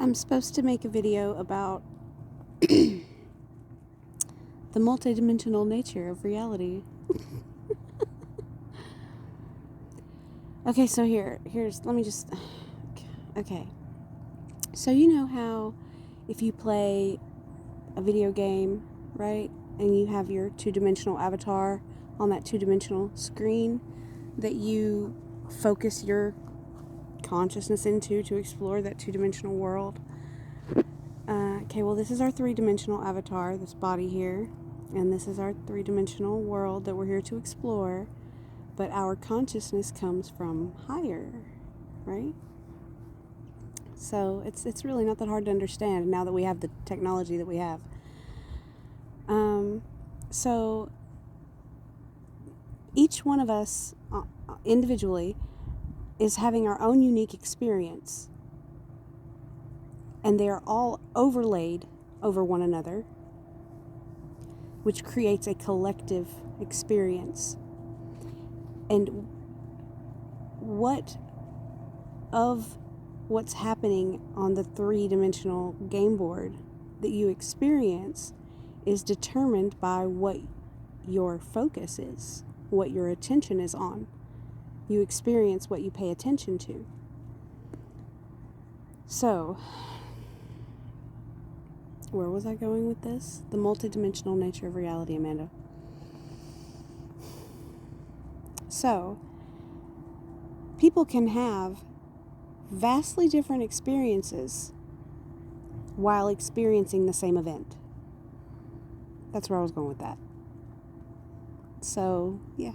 I'm supposed to make a video about the multidimensional nature of reality. Okay, so let me just, okay. So you know how if you play a video game, right, and you have your two-dimensional avatar on that two-dimensional screen that you focus your consciousness into to explore that two-dimensional world. Okay, well, this is our three-dimensional avatar, this body here, and this is our three-dimensional world that we're here to explore, but our consciousness comes from higher, right? So it's really not that hard to understand now that we have the technology that we have. So each one of us individually is having our own unique experience, and they are all overlaid over one another, which creates a collective experience. And what's happening on the three-dimensional game board that you experience is determined by what your focus is, what your attention is on. You experience what you pay attention to. So, where was I going with this? The multidimensional nature of reality, Amanda. So, people can have vastly different experiences while experiencing the same event. That's where I was going with that. So, yeah.